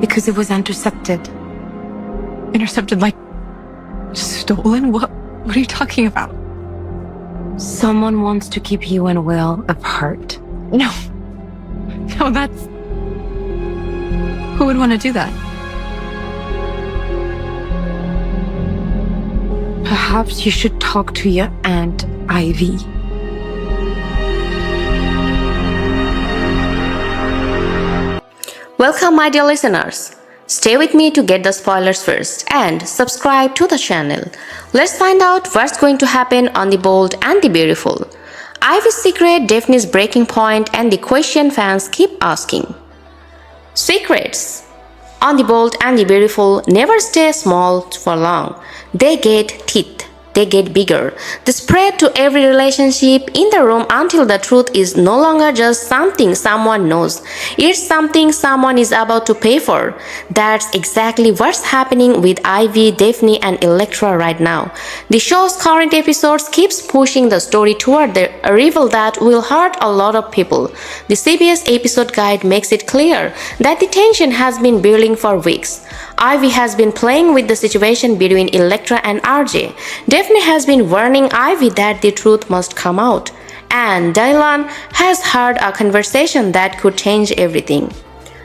Because it was intercepted. Intercepted, like stolen? What are you talking about? Someone wants to keep you and Will apart. No, that's... Who would want to do that? Perhaps you should talk to your Aunt Ivy. Welcome, my dear listeners. Stay with me to get the spoilers first and subscribe to the channel. Let's find out what's going to happen on The Bold and the Beautiful. Ivy's secret, Daphne's breaking point, and the question fans keep asking. Secrets on The Bold and the Beautiful never stay small for long. They get teeth. They get bigger. They spread to every relationship in the room until the truth is no longer just something someone knows. It's something someone is about to pay for. That's exactly what's happening with Ivy, Daphne, and Electra right now. The show's current episodes keeps pushing the story toward the reveal that will hurt a lot of people. The CBS episode guide makes it clear that the tension has been building for weeks. Ivy has been playing with the situation between Electra and RJ. Daphne has been warning Ivy that the truth must come out. And Dylan has heard a conversation that could change everything.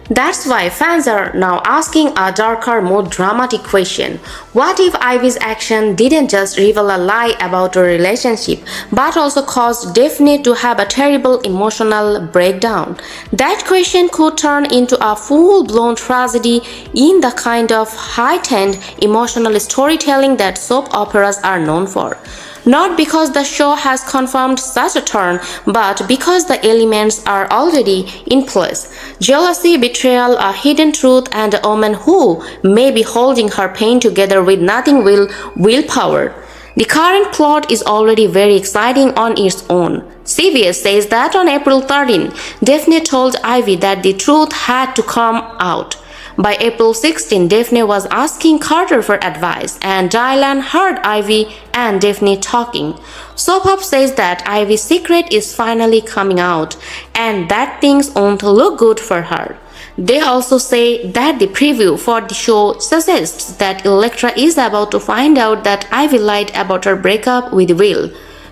That's why fans are now asking a darker, more dramatic question. What if Ivy's action didn't just reveal a lie about her relationship, but also caused Daphne to have a terrible emotional breakdown? That question could turn into a full-blown tragedy in the kind of heightened emotional storytelling that soap operas are known for. Not because the show has confirmed such a turn, but because the elements are already in place. Jealousy, betrayal, a hidden truth, and a woman who may be holding her pain together with nothing willpower. The current plot is already very exciting on its own. CBS says that on April 13, Daphne told Ivy that the truth had to come out. By April 16, Daphne was asking Carter for advice, and Dylan heard Ivy and Daphne talking. Soap Up says that Ivy's secret is finally coming out, and that things won't look good for her. They also say that the preview for the show suggests that Electra is about to find out that Ivy lied about her breakup with Will.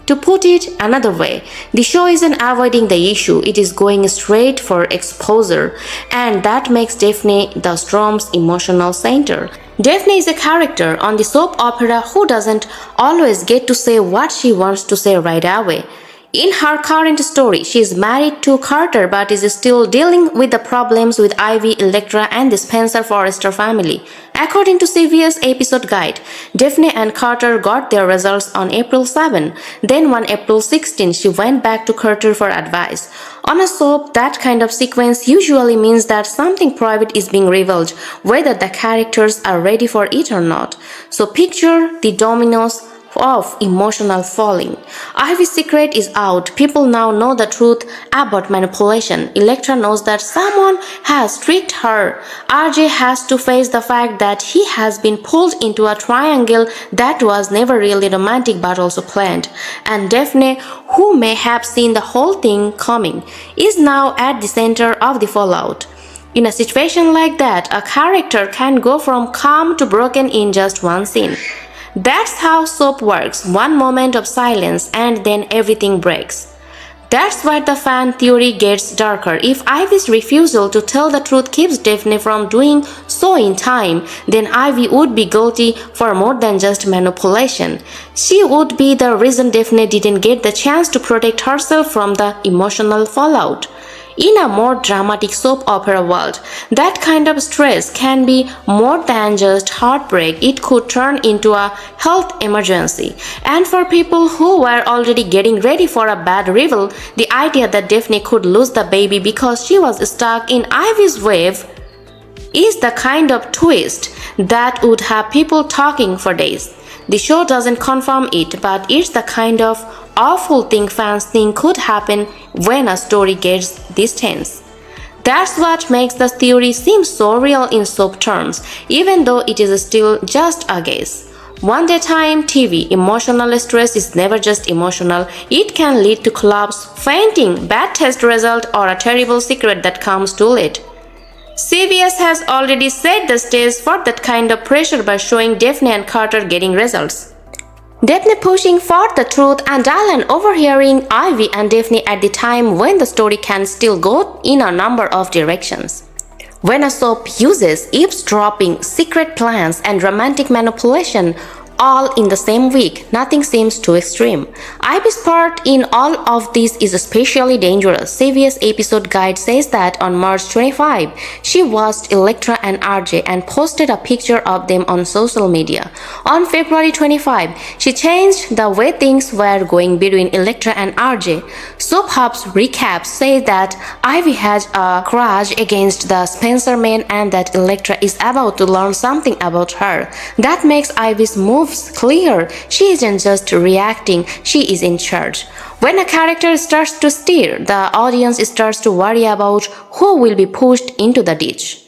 To put it another way, the show isn't avoiding the issue, it is going straight for exposure, and that makes Daphne the storm's emotional center. Daphne is a character on the soap opera who doesn't always get to say what she wants to say right away. In her current story, she is married to Carter but is still dealing with the problems with Ivy, Electra, and the Spencer Forrester family. According to CBS episode guide, Daphne and Carter got their results on April 7. Then on April 16, she went back to Carter for advice. On a soap, that kind of sequence usually means that something private is being revealed, whether the characters are ready for it or not. So picture the dominoes of emotional falling. Ivy's secret is out. People now know the truth about manipulation. Electra knows that someone has tricked her. RJ has to face the fact that he has been pulled into a triangle that was never really romantic but also planned. And Daphne, who may have seen the whole thing coming, is now at the center of the fallout. In a situation like that, a character can go from calm to broken in just one scene. That's how soap works, one moment of silence and then everything breaks. That's why the fan theory gets darker. If Ivy's refusal to tell the truth keeps Daphne from doing so in time, then Ivy would be guilty for more than just manipulation. She would be the reason Daphne didn't get the chance to protect herself from the emotional fallout. In a more dramatic soap opera world, that kind of stress can be more than just heartbreak. It could turn into a health emergency. And for people who were already getting ready for a bad reveal, the idea that Daphne could lose the baby because she was stuck in Ivy's wave is the kind of twist that would have people talking for days. The show doesn't confirm it, but it's the kind of awful thing fans think could happen when a story gets this tense. That's what makes the theory seem so real in soap terms, even though it is still just a guess. One daytime TV, emotional stress is never just emotional. It can lead to collapse, fainting, bad test result, or a terrible secret that comes too late. CBS has already set the stage for that kind of pressure by showing Daphne and Carter getting results. Daphne pushing for the truth and Dylan overhearing Ivy and Daphne at the time when the story can still go in a number of directions. When a soap uses eavesdropping, secret plans, and romantic manipulation all in the same week, nothing seems too extreme. Ivy's part in all of this is especially dangerous. CBS episode guide says that on March 25, she watched Elektra and RJ and posted a picture of them on social media. On February 25, she changed the way things were going between Elektra and RJ. Soap Hub's recaps say that Ivy has a grudge against the Spencer men and that Elektra is about to learn something about her. That makes Ivy's moves clear. She isn't just reacting, she is in charge. When a character starts to steer, the audience starts to worry about who will be pushed into the ditch.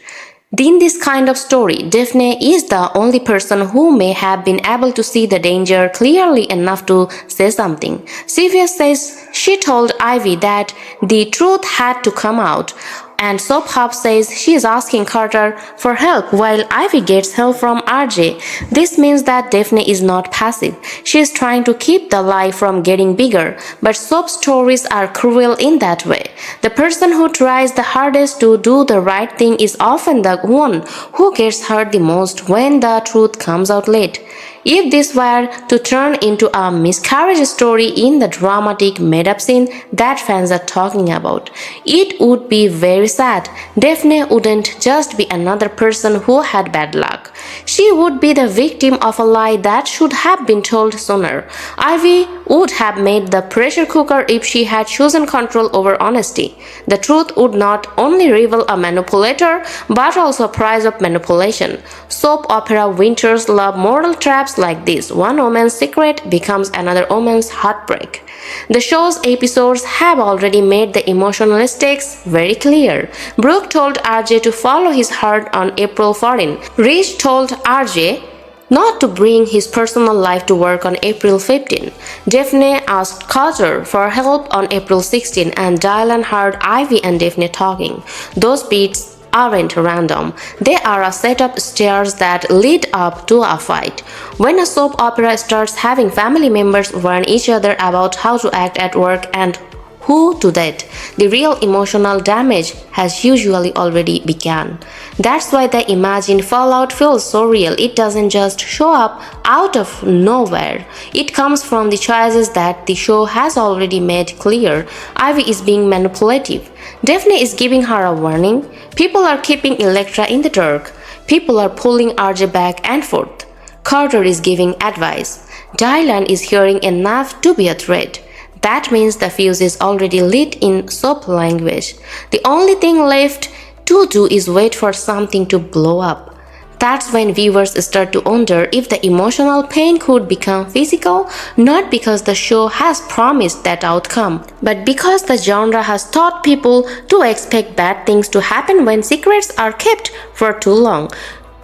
In this kind of story, Daphne is the only person who may have been able to see the danger clearly enough to say something. CBS says she told Ivy that the truth had to come out, and Soap Hub says she is asking Carter for help while Ivy gets help from RJ. This means that Daphne is not passive. She is trying to keep the lie from getting bigger, but soap stories are cruel in that way. The person who tries the hardest to do the right thing is often the one who gets hurt the most when the truth comes out late. If this were to turn into a miscarriage story in the dramatic made-up scene that fans are talking about, it would be very sad. Daphne wouldn't just be another person who had bad luck. She would be the victim of a lie that should have been told sooner. Ivy would have made the pressure cooker if she had chosen control over honesty. The truth would not only reveal a manipulator, but also a price of manipulation. Soap opera winters love moral traps like this. One woman's secret becomes another woman's heartbreak. The show's episodes have already made the emotional stakes very clear. Brooke told RJ to follow his heart on April 14. Rich told RJ not to bring his personal life to work on April 15. Daphne asked Carter for help on April 16, and Dylan heard Ivy and Daphne talking. Those beats aren't random. They are a set of stairs that lead up to a fight. When a soap opera starts having family members warn each other about how to act at work and who to date, the real emotional damage has usually already begun. That's why the imagined fallout feels so real. It doesn't just show up out of nowhere. It comes from the choices that the show has already made clear. Ivy is being manipulative. Daphne is giving her a warning. People are keeping Elektra in the dark. People are pulling RJ back and forth. Carter is giving advice. Dylan is hearing enough to be a threat. That means the fuse is already lit in soap language. The only thing left to do is wait for something to blow up. That's when viewers start to wonder if the emotional pain could become physical, not because the show has promised that outcome, but because the genre has taught people to expect bad things to happen when secrets are kept for too long.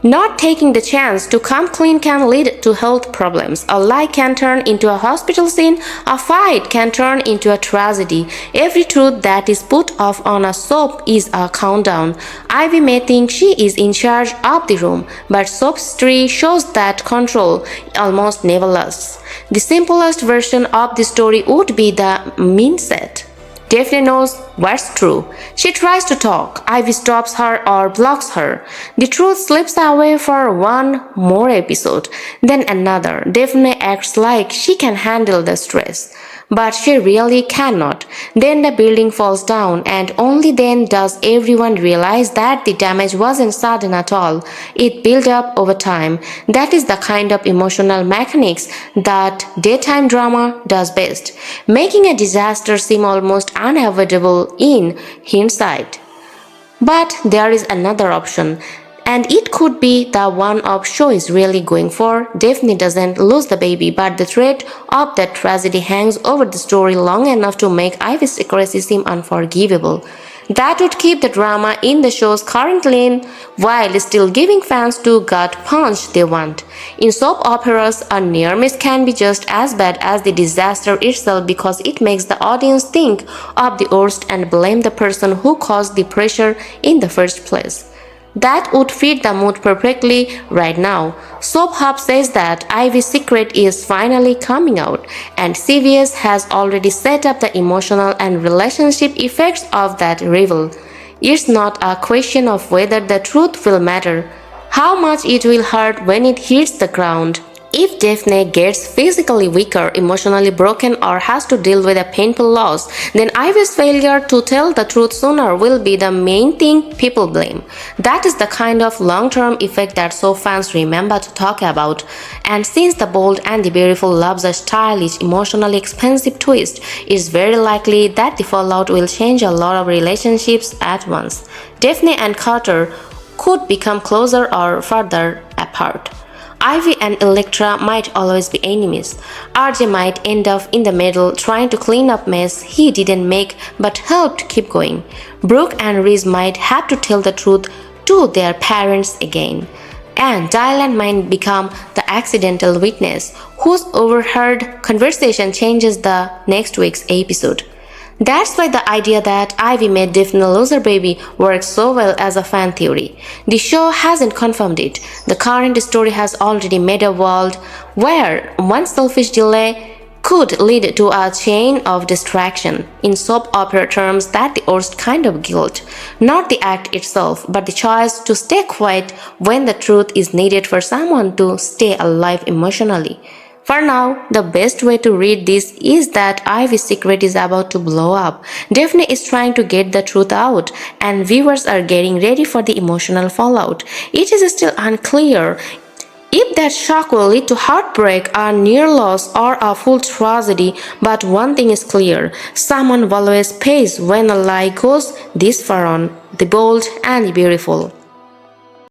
Not taking the chance to come clean can lead to health problems. A lie can turn into a hospital scene. A fight can turn into a tragedy. Every truth that is put off on a soap is a countdown. Ivy may think she is in charge of the room, but soap's tree shows that control almost never lasts. The simplest version of the story would be the mindset. Daphne knows what's true. She tries to talk. Ivy stops her or blocks her. The truth slips away for one more episode, then another. Daphne acts like she can handle the stress, but she really cannot. Then the building falls down, and only then does everyone realize that the damage wasn't sudden at all. It built up over time. That is the kind of emotional mechanics that daytime drama does best, making a disaster seem almost unavoidable in hindsight. But there is another option, and it could be the one of show is really going for. Daphne doesn't lose the baby, but the threat of that tragedy hangs over the story long enough to make Ivy's secrecy seem unforgivable. That would keep the drama in the show's current lane while still giving fans the gut punch they want. In soap operas, a near miss can be just as bad as the disaster itself because it makes the audience think of the worst and blame the person who caused the pressure in the first place. That would fit the mood perfectly right now. Soap Hub says that Ivy's secret is finally coming out, and CVS has already set up the emotional and relationship effects of that reveal. It's not a question of whether the truth will matter, how much it will hurt when it hits the ground. If Daphne gets physically weaker, emotionally broken, or has to deal with a painful loss, then Ivy's failure to tell the truth sooner will be the main thing people blame. That is the kind of long-term effect that soap fans remember to talk about. And since The Bold and the Beautiful loves a stylish, emotionally expensive twist, it's very likely that the fallout will change a lot of relationships at once. Daphne and Carter could become closer or further apart. Ivy and Electra might always be enemies. RJ might end up in the middle trying to clean up mess he didn't make but helped keep going. Brooke and Reese might have to tell the truth to their parents again. And Dylan might become the accidental witness whose overheard conversation changes the next week's episode. That's why the idea that Ivy made Daphne lose her baby works so well as a fan theory. The show hasn't confirmed it. The current story has already made a world where one selfish delay could lead to a chain of distraction. In soap opera terms, that's the worst kind of guilt. Not the act itself, but the choice to stay quiet when the truth is needed for someone to stay alive emotionally. For now, the best way to read this is that Ivy's secret is about to blow up. Daphne is trying to get the truth out, and viewers are getting ready for the emotional fallout. It is still unclear if that shock will lead to heartbreak, a near loss, or a full tragedy, but one thing is clear: someone always pays when a lie goes this far on. The Bold and the Beautiful.